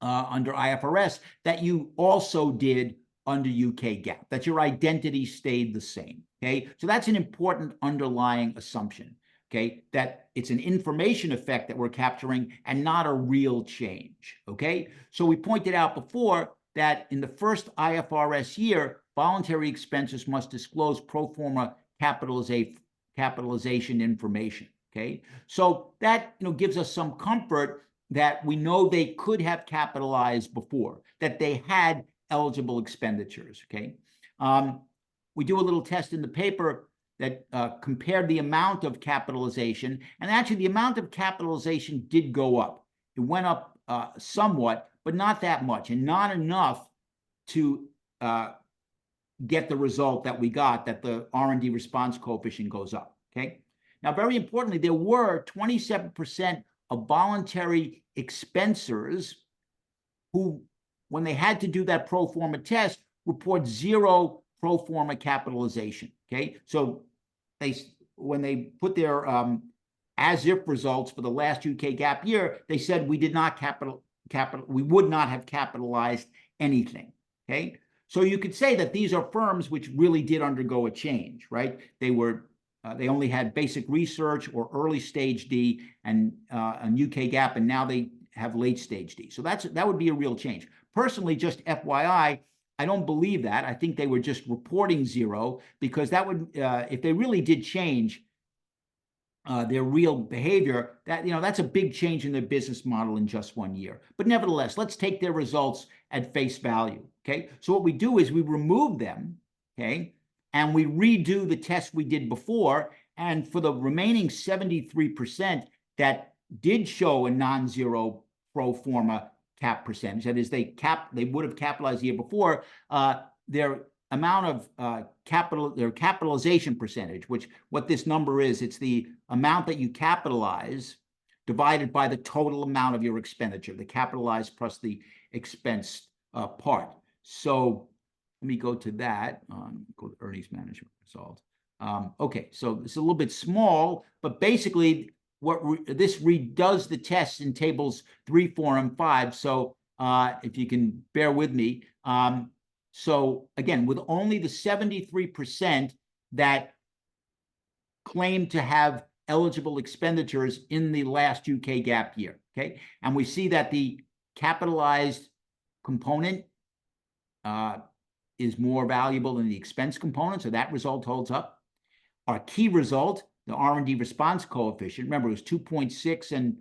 IFRS, that you also did under UK GAAP, that your identity stayed the same. Okay, so that's an important underlying assumption. Okay, that it's an information effect that we're capturing and not a real change. Okay, so we pointed out before that in the first IFRS year, voluntary expenses must disclose pro forma capitalization information. Okay, so that gives us some comfort that we know they could have capitalized before, that they had eligible expenditures. Okay, we do a little test in the paper that compared the amount of capitalization, and actually the amount of capitalization did go up. It went up somewhat, but not that much, and not enough to get the result that we got, that the R&D response coefficient goes up. Okay. Now, very importantly, there were 27% of voluntary expensers who, when they had to do that pro forma test, report zero pro forma capitalization. Okay, so when they put their as if results for the last UK GAAP year, they said we did not we would not have capitalized anything, okay? So you could say that these are firms which really did undergo a change, right? They only had basic research or early stage D and UK GAAP, and now they have late stage D. So that would be a real change. Personally, just FYI, I don't believe that. I think they were just reporting zero, because that would, if they really did change their real behavior, that's a big change in their business model in just 1 year. But nevertheless, let's take their results at face value, okay? So what we do is we remove them, okay? And we redo the test we did before. And for the remaining 73% that did show a non-zero pro forma cap percentage, that is, they would have capitalized the year before, their amount of their capitalization percentage, what this number is, it's the amount that you capitalize divided by the total amount of your expenditure, the capitalized plus the expense part. So let me go to that, go to earnings management result. Okay, so it's a little bit small, but basically this redoes the tests in tables 3, 4, and 5. So if you can bear with me. So again, with only the 73% that claim to have eligible expenditures in the last UK GAAP year, okay? And we see that the capitalized component is more valuable than the expense component, so that result holds up. Our key result, the R&D response coefficient, remember it was 2.6 and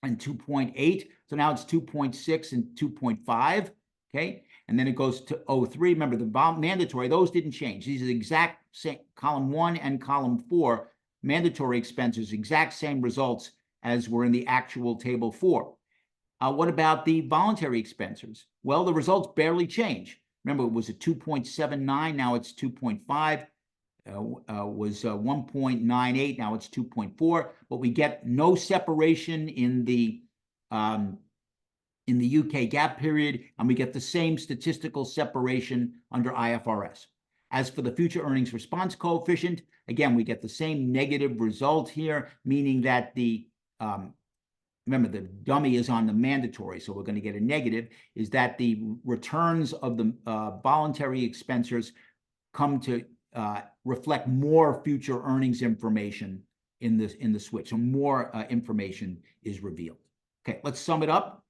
2.8, so now it's 2.6 and 2.5, okay? And then it goes to 03. Remember, the mandatory, those didn't change. These are the exact same, column 1 and column 4, mandatory expenses, exact same results as were in the actual table 4. What about the voluntary expenses? Well, the results barely change. Remember, it was a 2.79, now it's 2.5. Was 1.98, now it's 2.4. But we get no separation in the UK GAAP period, and we get the same statistical separation under IFRS. As for the future earnings response coefficient, again, we get the same negative result here, meaning that remember, the dummy is on the mandatory, so we're going to get a negative, is that the returns of the voluntary expenditures come to reflect more future earnings information in the switch. So more information is revealed. Okay, let's sum it up.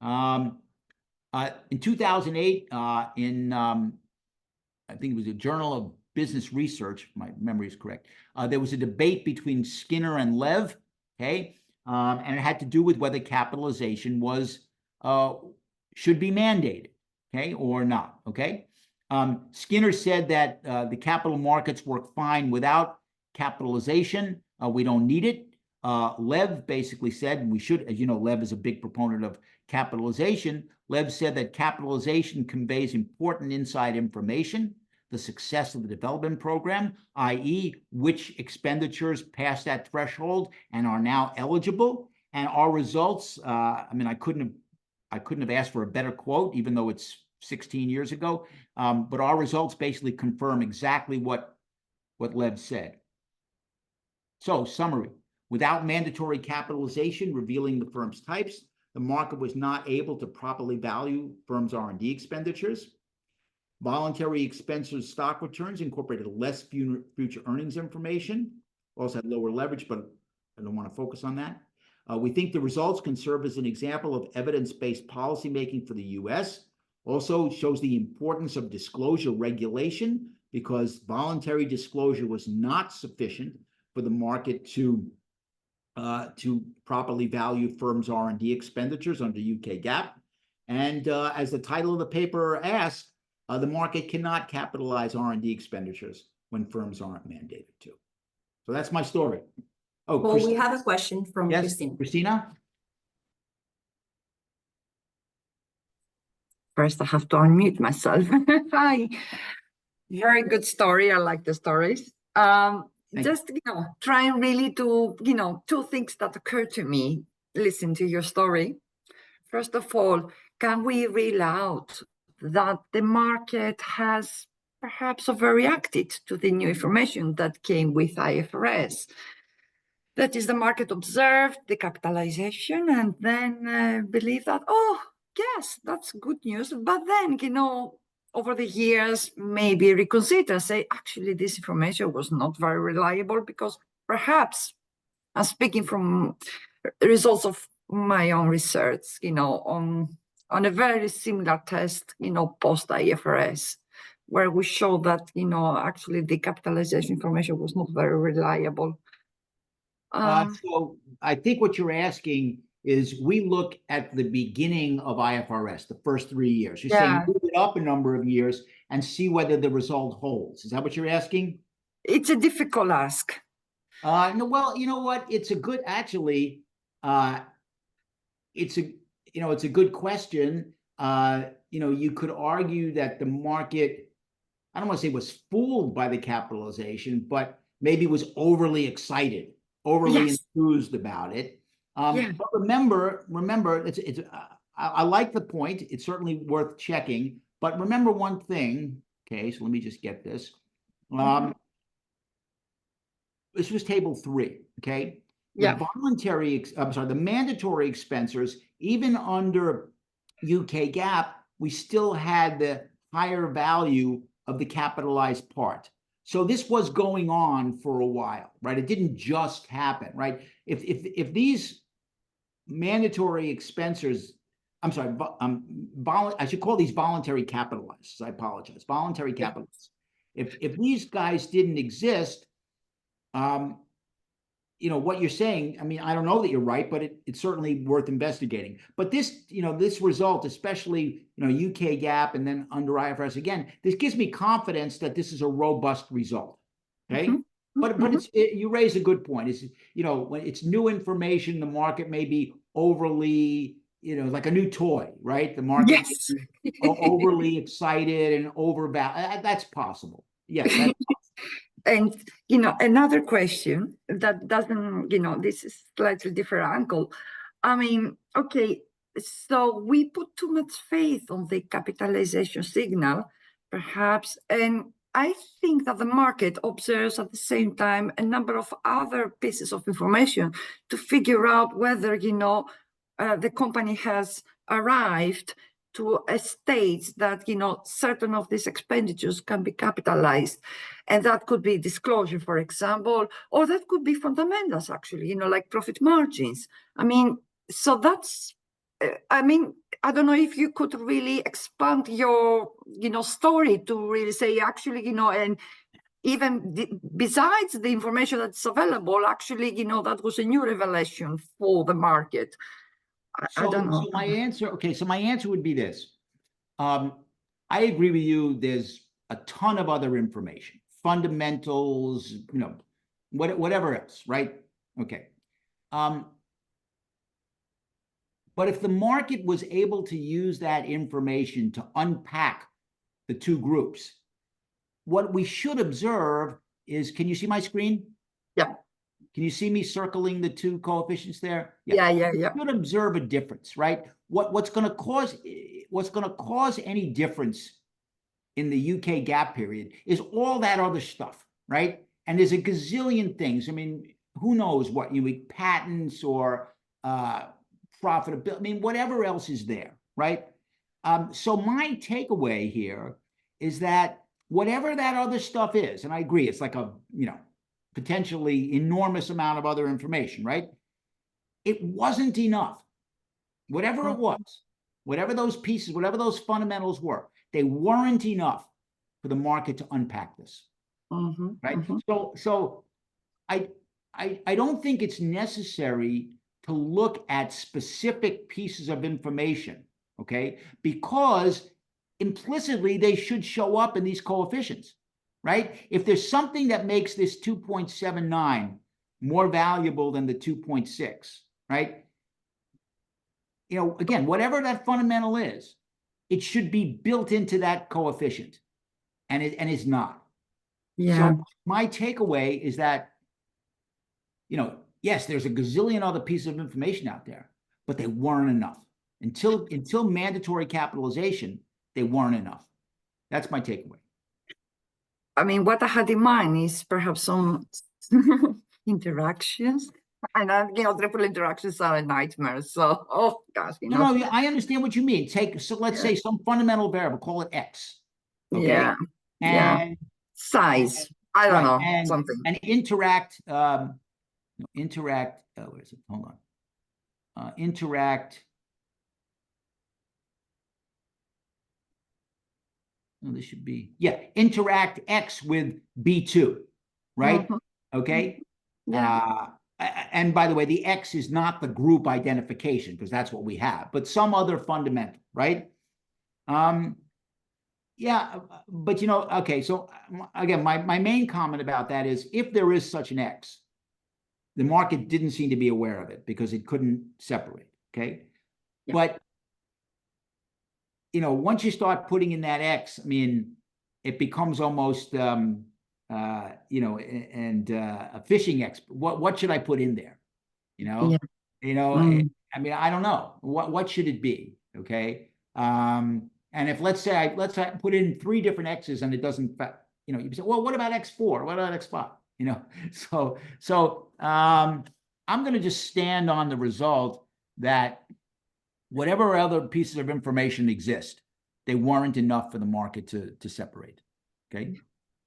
In 2008, I think it was a Journal of Business Research, if my memory is correct, there was a debate between Skinner and Lev, okay? And it had to do with whether capitalization should be mandated, okay, or not, okay? Skinner said that the capital markets work fine without capitalization. We don't need it. Lev basically said we should, as you know, Lev is a big proponent of capitalization. Lev said that capitalization conveys important inside information, the success of the development program, i.e., which expenditures pass that threshold and are now eligible. And our results, I mean, I couldn't have asked for a better quote, even though it's 16 years ago. But our results basically confirm exactly what Lev said. So, summary. Without mandatory capitalization revealing the firm's types, the market was not able to properly value firms' R&D expenditures. Voluntary expenses stock returns incorporated less future earnings information, also had lower leverage, but I don't want to focus on that. We think the results can serve as an example of evidence-based policymaking for the U.S. Also shows the importance of disclosure regulation, because voluntary disclosure was not sufficient for the market to properly value firms' R&D expenditures under UK GAAP. And as the title of the paper asks, the market cannot capitalize R&D expenditures when firms aren't mandated to. So that's my story. Oh, well, we have a question from Christina. Christina? First, I have to unmute myself. Hi. Very good story. I like the stories. Just, trying really to, two things that occurred to me, listen to your story. First of all, can we rule out that the market has perhaps overreacted to the new information that came with IFRS? That is, the market observed the capitalization and then believed that, oh, yes, that's good news. But then, over the years, maybe reconsider, say, actually, this information was not very reliable because perhaps, I'm speaking from results of my own research, on a very similar test, post IFRS, where we show that, actually the capitalization information was not very reliable. So I think what you're asking is we look at the beginning of IFRS, the first 3 years. You're saying move it up a number of years and see whether the result holds. Is that what you're asking? It's a difficult ask. No, well, you know what? It's a good, actually, it's a good question. You could argue that the market, I don't want to say was fooled by the capitalization, but maybe was overly excited, overly enthused about it. But remember, I like the point. It's certainly worth checking. But remember one thing. Okay, so let me just get this. This was table 3. Okay. The mandatory expensors, even under UK GAAP, we still had the higher value of the capitalized part. So this was going on for a while, right? It didn't just happen, right? If these mandatory expensors, I'm sorry, I should call these voluntary capitalized. I apologize, voluntary capitalized. If these guys didn't exist, what you're saying, I mean, I don't know that you're right, but it's certainly worth investigating. But this, this result, especially, UK GAAP and then under IFRS again, this gives me confidence that this is a robust result. Okay. But you raise a good point. Is, when it's new information, the market may be overly, like a new toy, right? The market is overly excited and overvalued. That's possible. Yes. That's possible. And, another question that doesn't, this is slightly different angle. I mean, okay, so we put too much faith on the capitalization signal, perhaps, and I think that the market observes at the same time a number of other pieces of information to figure out whether, the company has arrived to a stage that, certain of these expenditures can be capitalized. And that could be disclosure, for example, or that could be fundamentals, actually, like profit margins. I mean, so that's, I don't know if you could really expand your, story to really say, actually, and even besides the information that's available, actually, that was a new revelation for the market. I don't know. So my answer would be this. I agree with you. There's a ton of other information, fundamentals, whatever else, right? Okay. But if the market was able to use that information to unpack the two groups, what we should observe is, can you see my screen? Yeah. Can you see me circling the two coefficients there? Yeah. You should observe a difference, right? What's going to cause any difference in the UK GAAP period is all that other stuff, right? And there's a gazillion things. I mean, who knows what patents or profitability, I mean, whatever else is there, right? So my takeaway here is that whatever that other stuff is, and I agree, it's like a, potentially enormous amount of other information, right? It wasn't enough. Whatever it was, whatever those pieces, whatever those fundamentals were, they weren't enough for the market to unpack this, right? So I don't think it's necessary to look at specific pieces of information, okay? Because implicitly they should show up in these coefficients, right? If there's something that makes this 2.79 more valuable than the 2.6, right? Again, whatever that fundamental is, it should be built into that coefficient, and it's not. Yeah. So my takeaway is that, yes, there's a gazillion other pieces of information out there, but they weren't enough. Until mandatory capitalization, they weren't enough. That's my takeaway. I mean, what I had in mind is perhaps some interactions And then, triple interactions are a nightmare. So, oh gosh, No, I understand what you mean. So let's say some fundamental variable, call it X. Okay. Yeah. Yeah. And Size. I don't know. Something. And interact, where is it? Hold on. Interact. No, this should be, interact X with B2, right? Okay. Yeah. And by the way, the X is not the group identification because that's what we have, but some other fundamental, right? Yeah, but okay, so again, my main comment about that is if there is such an X, the market didn't seem to be aware of it because it couldn't separate, okay? Yeah. But, once you start putting in that X, I mean, it becomes almost, a fishing expert. What should I put in there? Yeah. I mean, I don't know. What should it be? Okay. And if let's say I put in 3 different X's and it doesn't, you say, well, what about X4? What about X5? So I'm going to just stand on the result that whatever other pieces of information exist, they weren't enough for the market to separate. Okay.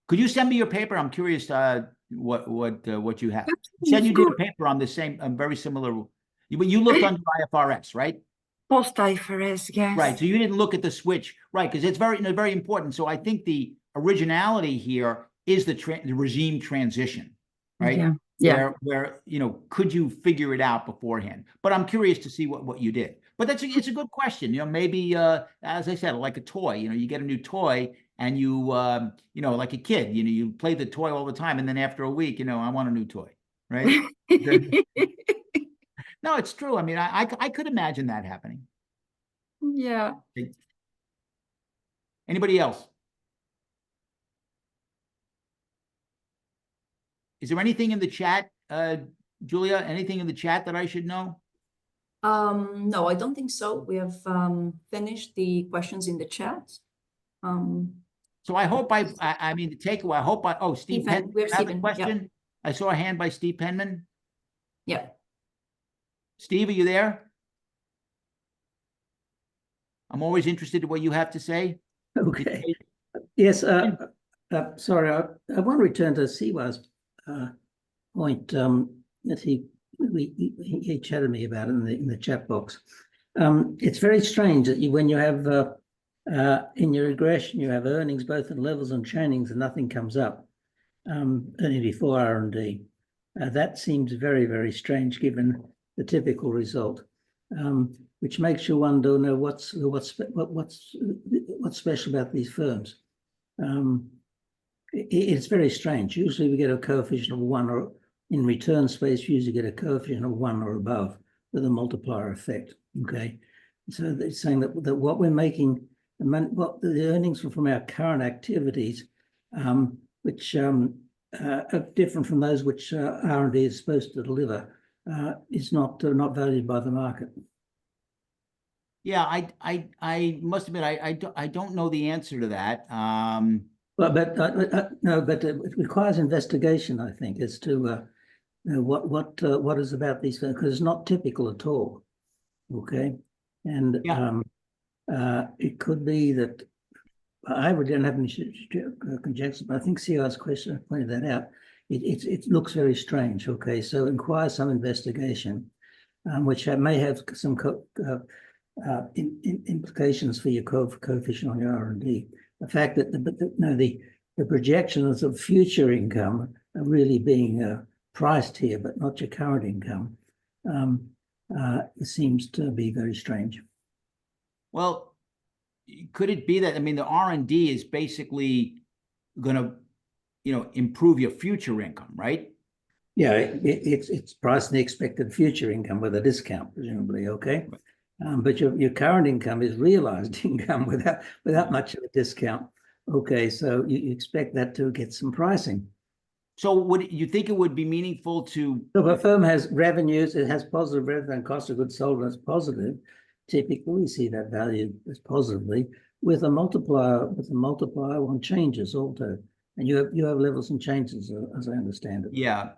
Could you send me your paper? I'm curious what you have. You said you did a paper on the same, very similar. You looked under IFRS, right? Post IFRS, yes. Right. So you didn't look at the switch, right? Because it's very important. So I think the originality here is the regime transition, right? Yeah. Yeah. Where could you figure it out beforehand? But I'm curious to see what you did. But it's a good question. Maybe as I said, like a toy. You get a new toy and you like a kid. You play the toy all the time, and then after a week, I want a new toy, right? No, it's true. I mean, I could imagine that happening. Yeah. Anybody else? Is there anything in the chat, Julia? Anything in the chat that I should know? No, I don't think so. We have finished the questions in the chat. So I hope I mean the takeaway. Steve Penman, we have have a Stephen. question. Yep. I saw a hand by Steve Penman. Yeah. Steve, are you there? I'm always interested in what you have to say. Okay. Yes. Sorry, I want to return to Siwa's point that he chatted me about in the chat box. It's very strange that when you have in your regression you have earnings both at levels and trainings and nothing comes up only before R&D. That seems very strange given the typical result, which makes you wonder, what's special about these firms. It's very strange. Usually we get a coefficient of 1, or in return space, we usually get a coefficient of 1 or above with a multiplier effect. Okay, so they're saying that what we're making, what the earnings from our current activities, which are different from those which R&D is supposed to deliver, is not valued by the market. Yeah, I must admit I don't know the answer to that. But it requires investigation, I think, as to what is about these things, because it's not typical at all. Okay, and it could be that I really don't have any conjecture, but I think CR's question pointed that out. It looks very strange. Okay, so inquire some investigation, which may have some implications for your coefficient on your R&D. The fact that the projections of future income are really being priced here, but not your current income, seems to be very strange. Well, could it be that, I mean, the R&D is basically going to, improve your future income, right? Yeah, it's priced in the expected future income with a discount, presumably. Okay. But your current income is realized income without much of a discount. Okay, so you expect that to get some pricing. So would you think it would be meaningful to? So if a firm has revenues, it has positive revenue and cost of goods sold as positive, typically we see that value as positively with a multiplier on changes also. And you have levels and changes, as I understand it. Yeah.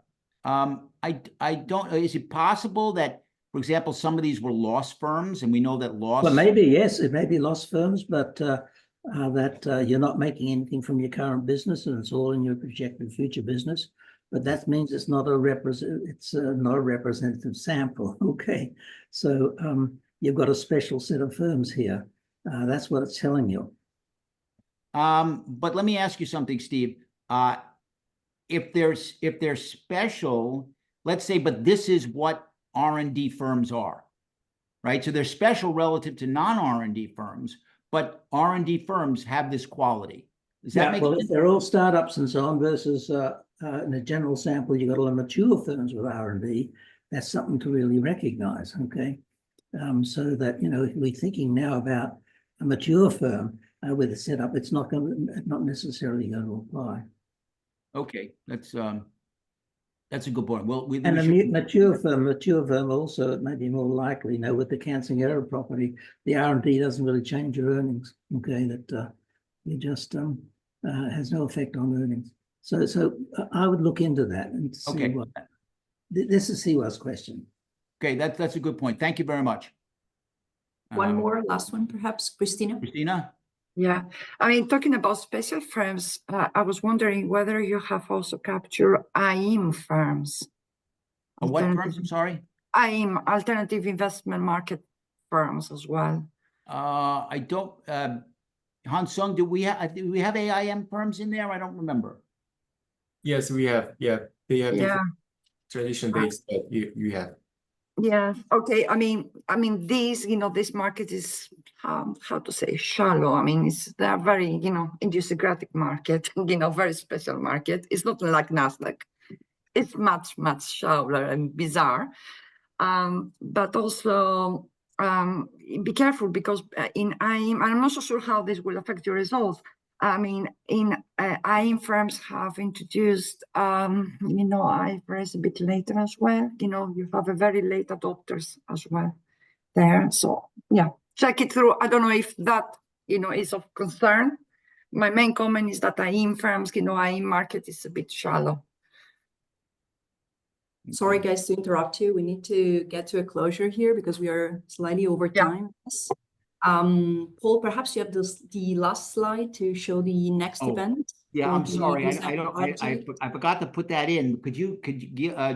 I don't, is it possible that, for example, some of these were loss firms and we know that loss? Well, maybe, yes, it may be lost firms, but that you're not making anything from your current business and it's all in your projected future business. But that means it's not a not a representative sample. Okay, so you've got a special set of firms here. That's what it's telling you. But let me ask you something, Steve. If they're special, let's say, but this is what R&D firms are, right? So they're special relative to non-R&D firms, but R&D firms have this quality. Does that make sense? If they're all startups and so on versus in a general sample, you've got a lot of mature firms with R&D. That's something to really recognize, okay? So that, you know, if we're thinking now about a mature firm with a setup, it's not necessarily going to apply. Okay, that's a good point. Well, And a mature firm also, it may be more likely, you know, with the cancelling error property, the R&D doesn't really change your earnings, okay? That it just has no effect on earnings. So I would look into that and see Okay. what, this is Siwa's question. Okay, that's a good point. Thank you very much. One more, last one, perhaps, Christina? Christina? Yeah, I mean, talking about special firms, I was wondering whether you have also captured AIM firms. What firms, I'm sorry? AIM, alternative investment market firms as well. I don't, Han-Sung, do we have AIM firms in there? I don't remember. Yes, we have. Yeah, they have Yeah. different tradition dates that you have. Yeah. Okay. I mean, these, you know, this market is how to say shallow. I mean, they're very, you know, idiosyncratic market. You know, very special market. It's not like Nasdaq. It's much shallower and bizarre. But also be careful because in AIM, I'm not so sure how this will affect your results. I mean, in AIM firms have introduced, you know, IFRS a bit later as well. You know, you have a very late adopters as well there. So yeah, check it through. I don't know if that, you know, is of concern. My main comment is that AIM firms, you know, AIM market is a bit shallow. Sorry, guys, to interrupt you. We need to get to a closure here because we are slightly over time. Yes. Paul, perhaps you have the last slide to show the next event. Yeah, I'm sorry. I I forgot to put that in. Could you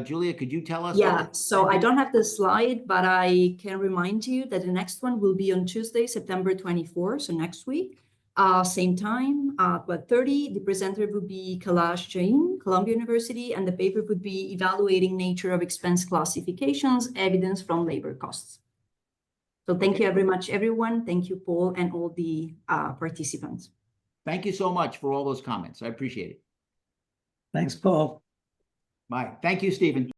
Julia, could you tell us? Yeah, so I don't have the slide, but I can remind you that the next one will be on Tuesday, September 24th, so next week. Same time, at 12:30, the presenter would be Kailash Jain, Columbia University, and the paper would be Evaluating Nature of Expense Classifications, Evidence from Labor Costs. So thank you very much, everyone. Thank you, Paul, and all the participants. Thank you so much for all those comments. I appreciate it. Thanks, Paul. Bye. Thank you, Stephen.